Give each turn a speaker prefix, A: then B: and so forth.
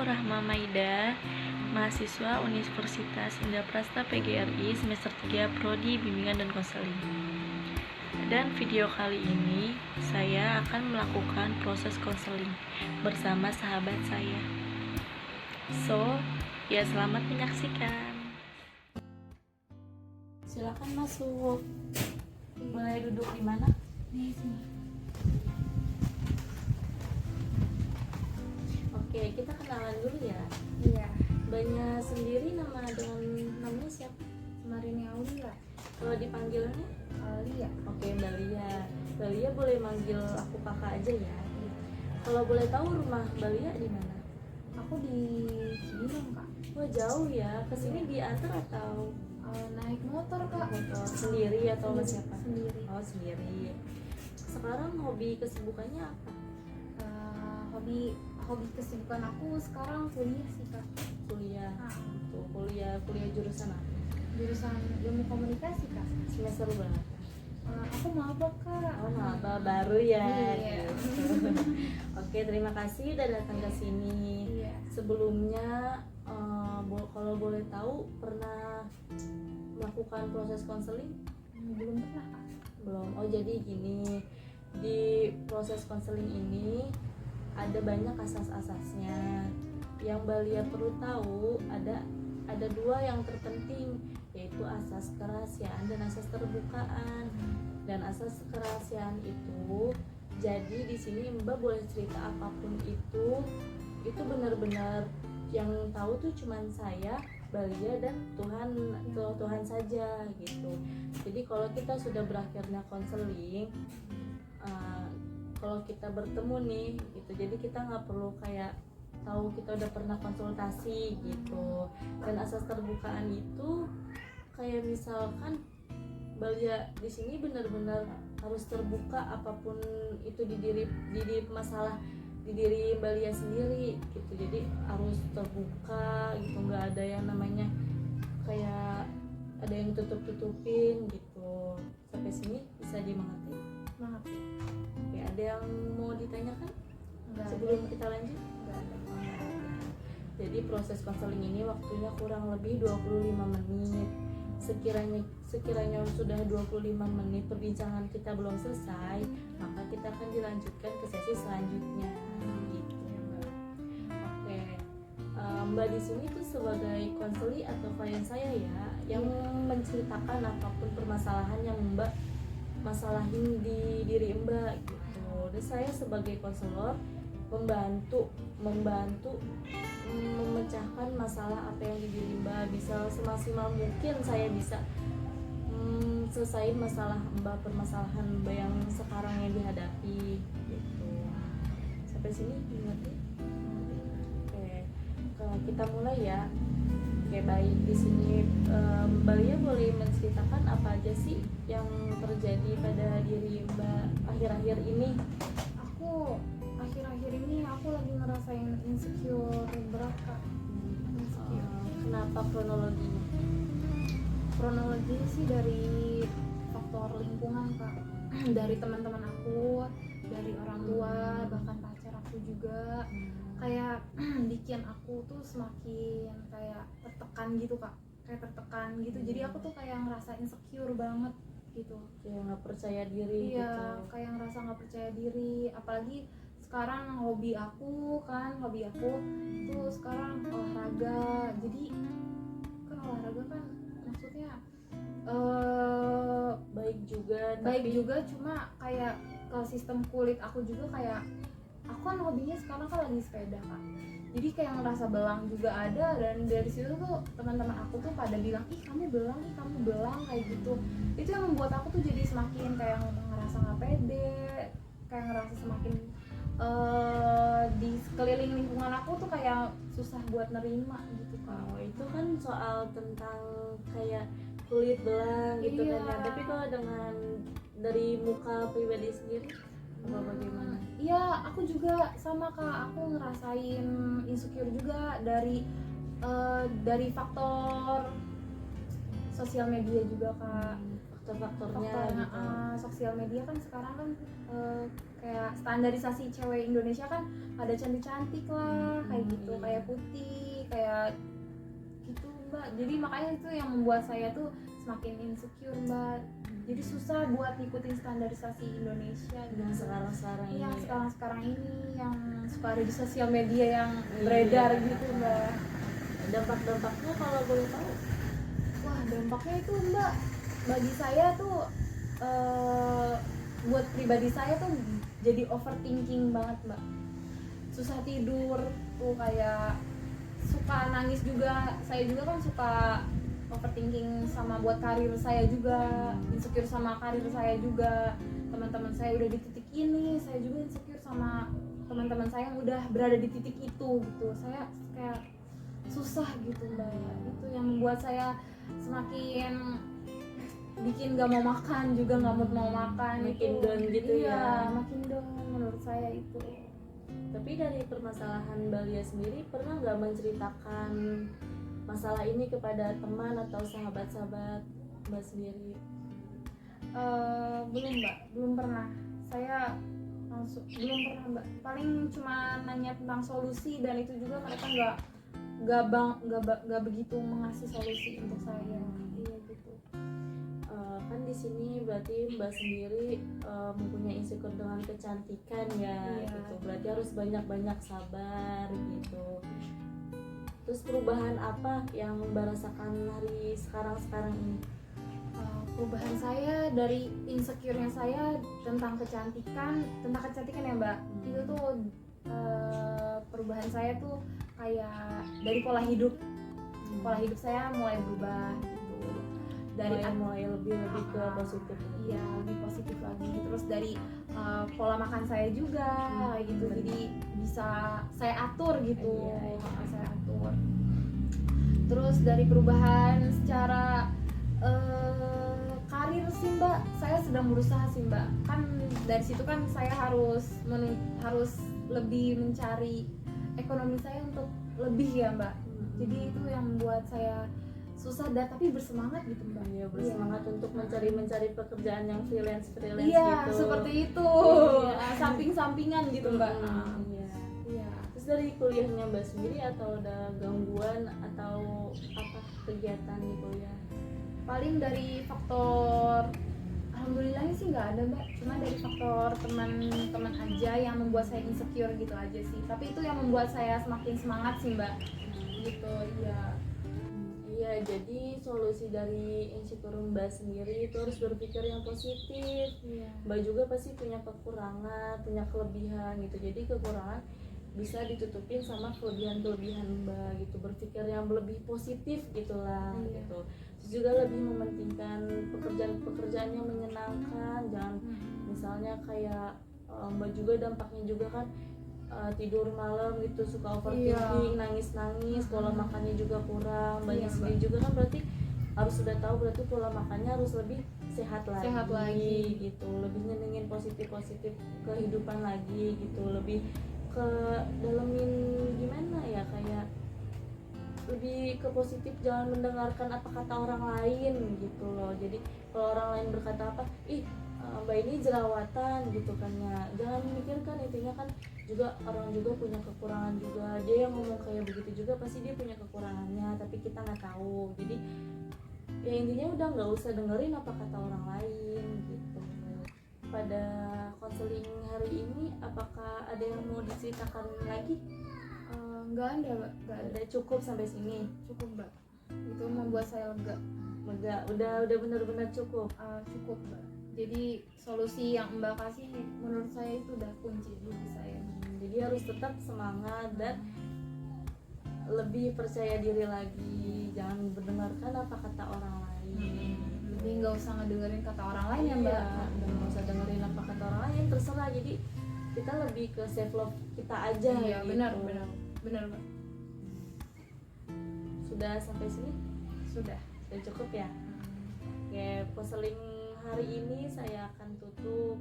A: Rahma Maida, mahasiswa Universitas Indraprasta PGRI semester 3 Prodi Bimbingan dan Konseling. Dan video kali ini saya akan melakukan proses konseling bersama sahabat saya. So, ya selamat menyaksikan. Silakan masuk. Boleh duduk di mana?
B: Di sini.
A: Oke, kita kenalan dulu ya.
B: Iya.
A: Mbaknya sendiri namanya siapa?
B: Marini Aulia.
A: Kalau dipanggilnya?
B: Lia.
A: Oke, Mbak Lia. Mbak Lia boleh manggil aku kakak aja ya. Kalau boleh tahu rumah Mbak Lia di mana?
B: Aku di Cibinong, Kak.
A: Oh, jauh ya. Kesini diantar atau
B: Naik motor, Kak.
A: motor sendiri atau sama siapa?
B: Sendiri.
A: Oh, sendiri. Sekarang hobi kesibukannya apa?
B: Hobi kesibukan aku sekarang kuliah sih, Kak.
A: Kuliah.
B: Nah,
A: Tuh, kuliah jurusan apa?
B: jurusan ilmu komunikasi, Kak.
A: Semester berapa?
B: Aku mabok, Kak.
A: Oh, maba baru ya.
B: Iya.
A: Gitu. Oke, terima kasih udah datang ke sini.
B: Iya.
A: Sebelumnya kalau boleh tahu pernah melakukan proses konseling?
B: Belum pernah, Kak.
A: Belum. Oh, jadi gini, di proses konseling ini ada banyak asas-asasnya. Yang Mbak Lia perlu tahu ada dua yang terpenting, yaitu asas kerahasiaan dan asas terbukaan. Dan asas kerahasiaan itu, jadi di sini Mbak boleh cerita apapun itu benar-benar yang tahu tuh cuman saya, Mbak Lia, dan Tuhan saja gitu. Jadi kalau kita sudah berakhirnya konseling, kalau kita bertemu nih gitu, jadi kita nggak perlu kayak tahu kita udah pernah konsultasi gitu. Dan asas terbukaan itu kayak misalkan Mbak Lia di sini benar-benar harus terbuka apapun itu di diri masalah di diri Mbak Lia sendiri gitu. Jadi harus terbuka gitu, nggak ada yang namanya kayak ada yang tutup-tutupin gitu. Sampai sini bisa dimengerti?
B: Mengerti.
A: Oke, ada yang mau ditanyakan
B: Enggak.
A: sebelum kita lanjut?
B: Enggak ada.
A: Jadi proses konseling ini waktunya kurang lebih 25 menit. Sekiranya sudah 25 menit perbincangan kita belum selesai, maka kita akan dilanjutkan ke sesi selanjutnya. Gitu ya, Mbak. Oke. Mbak di sini tuh sebagai konseli atau klien saya ya, yang menceritakan apapun permasalahan yang Mbak masalahin di diri Mbak gitu. Dan saya sebagai konselor membantu memecahkan masalah apa yang di diri Mbak. Bisa semaksimal mungkin saya bisa selesaiin masalah Mbak, permasalahan Mbak yang sekarang yang dihadapi gitu. Sampai sini ngerti? Oke, kita mulai ya. Oke, baik. Di sini Mbak Lia boleh menceritakan apa aja sih yang terjadi pada diri Mbak akhir-akhir ini?
B: Akhir-akhir ini aku lagi ngerasain insecure berat, Kak.
A: Kenapa kronologinya?
B: Kronologi sih dari faktor lingkungan, Kak. Dari teman-teman aku, dari orang tua, bahkan pacar aku juga. Kayak bikin aku tuh semakin kayak tertekan gitu, Kak. Kayak tertekan gitu. Jadi aku tuh kayak ngerasa insecure banget gitu.
A: Kayak nggak percaya diri
B: Iya,
A: gitu.
B: kayak ngerasa nggak percaya diri. Apalagi sekarang hobi aku tuh sekarang olahraga. Jadi kan olahraga kan maksudnya baik juga cuma kayak ke sistem kulit aku juga. Kayak aku kan hobinya sekarang kan lagi sepeda, Kak. Jadi kayak ngerasa belang juga ada, dan dari situ tuh teman-teman aku tuh pada bilang, ih kamu belang kayak gitu. Itu yang membuat aku tuh jadi semakin kayak ngerasa nggak pede, kayak ngerasa semakin di sekeliling lingkungan aku tuh kayak susah buat nerima gitu, Kak.
A: Oh, itu kan soal tentang kayak kulit belang gitu
B: Iya.
A: kan ya. Tapi kalau dengan dari muka pribadi sendiri apa bagaimana?
B: Iya, aku juga sama, Kak. Aku ngerasain insecure juga dari faktor sosial media juga, Kak.
A: Faktor-faktornya gitu.
B: sosial media kan sekarang kan kayak standarisasi cewek Indonesia kan ada cantik-cantik lah kayak gitu,
A: Iya.
B: kayak putih kayak gitu Mbak. Jadi makanya itu yang membuat saya tuh semakin insecure Mbak. Jadi susah buat ngikutin standarisasi Indonesia
A: Yang
B: gitu.
A: sekarang-sekarang ini
B: Yang
A: ya.
B: sekarang ini yang suka ada di sosial media yang beredar
A: Iya.
B: gitu Mbak.
A: Dampak-dampaknya kalau boleh tahu?
B: Wah dampaknya itu Mbak, bagi saya tuh buat pribadi saya tuh jadi overthinking banget Mbak. Susah tidur tuh, kayak suka nangis juga. Saya juga kan suka overthinking sama buat karir saya juga, insecure sama karir saya juga. Teman-teman saya udah di titik ini, saya juga insecure sama teman-teman saya yang udah berada di titik itu gitu. Saya kayak susah gitu Mbak. Itu yang membuat saya semakin bikin gak mau makan juga, nggak mau makan.
A: Makin
B: itu
A: down gitu
B: iya,
A: ya.
B: makin down menurut saya itu.
A: Tapi dari permasalahan Mbak Lia sendiri, pernah nggak menceritakan masalah ini kepada teman atau sahabat-sahabat Mbak sendiri?
B: Belum Mbak, belum pernah. Saya langsung belum pernah Mbak. Paling cuma nanya tentang solusi, dan itu juga mereka nggak begitu mengasih solusi untuk saya. Iya gitu.
A: Kan di sini berarti Mbak sendiri mempunyai insecure dengan kecantikan ya,
B: Iya.
A: gitu. Berarti harus banyak-banyak sabar gitu. Terus perubahan apa yang Mbak rasakan hari sekarang ini?
B: Perubahan saya dari insecure-nya saya tentang kecantikan ya Mbak. Itu tuh perubahan saya tuh kayak dari pola hidup saya mulai berubah gitu. Dari
A: mulai lebih ke positif.
B: iya, lebih positif lagi. Terus dari pola makan saya juga gitu.
A: benar.
B: Jadi bisa saya atur gitu.
A: Iya.
B: Saya atur. Terus dari perubahan secara karir sih Mbak, saya sedang berusaha sih Mbak. Kan dari situ kan saya harus lebih mencari ekonomi saya untuk lebih ya Mbak. Jadi itu yang membuat saya susah tapi bersemangat gitu Mbak.
A: Iya, bersemangat untuk mencari pekerjaan yang freelance
B: Iya,
A: gitu.
B: seperti itu.
A: Iya.
B: Samping-sampingan gitu Mbak.
A: Iya.
B: Iya.
A: Terus dari kuliahnya Mbak sendiri, atau ada gangguan atau apa kegiatan di kuliah?
B: Paling dari faktor, alhamdulillahnya sih nggak ada Mbak. Cuma dari faktor teman-teman aja yang membuat saya insecure gitu aja sih. Tapi itu yang membuat saya semakin semangat sih Mbak. Gitu, iya.
A: Iya, jadi solusi dari insecure Mbak sendiri itu harus berpikir yang positif.
B: Iya.
A: Mbak juga pasti punya kekurangan, punya kelebihan gitu. Jadi kekurangan bisa ditutupin sama kelebihan Mbak gitu. Berpikir yang lebih positif gitulah
B: Iya.
A: gitu. Terus juga lebih mementingkan pekerjaan yang menyenangkan. Jangan misalnya kayak Mbak juga dampaknya juga kan tidur malam gitu, suka overthinking, nangis-nangis, pola makannya juga kurang. Banyak
B: Iya,
A: sendiri juga kan berarti harus sudah tahu berarti pola makannya harus lebih sehat lagi. Gitu, lebih nyenengin positif kehidupan lagi gitu, lebih ke dalemin gimana ya, kayak lebih ke positif, jangan mendengarkan apa kata orang lain gitu loh. Jadi kalau orang lain berkata apa, ih Mbak ini jerawatan gitu kan ya, jangan memikirkan, intinya kan juga orang juga punya kekurangan juga. Dia yang ngomong kayak begitu juga pasti dia punya kekurangannya, tapi kita nggak tahu. Jadi ya intinya udah nggak usah dengerin apa kata orang lain gitu. Pada konseling hari ini apakah ada yang mau diceritakan lagi?
B: Nggak ada Mbak, nggak ada.
A: Ada, cukup sampai sini.
B: Cukup Mbak. Itu membuat saya lega.
A: Udah benar-benar cukup.
B: Cukup Mbak. Jadi solusi yang Mbak kasih menurut saya itu udah kunci bagi saya.
A: Jadi harus tetap semangat dan lebih percaya diri lagi, jangan mendengarkan apa kata orang lain.
B: Jadi nggak usah ngedengerin kata orang lain ya Mbak.
A: Dan nggak usah dengerin apa kata orang lain, terserah. Jadi kita lebih ke self love kita aja.
B: Iya,
A: gitu.
B: benar Mbak.
A: Sudah sampai sini?
B: Sudah
A: Sudah cukup ya. Oke, konseling hari ini saya akan tutup.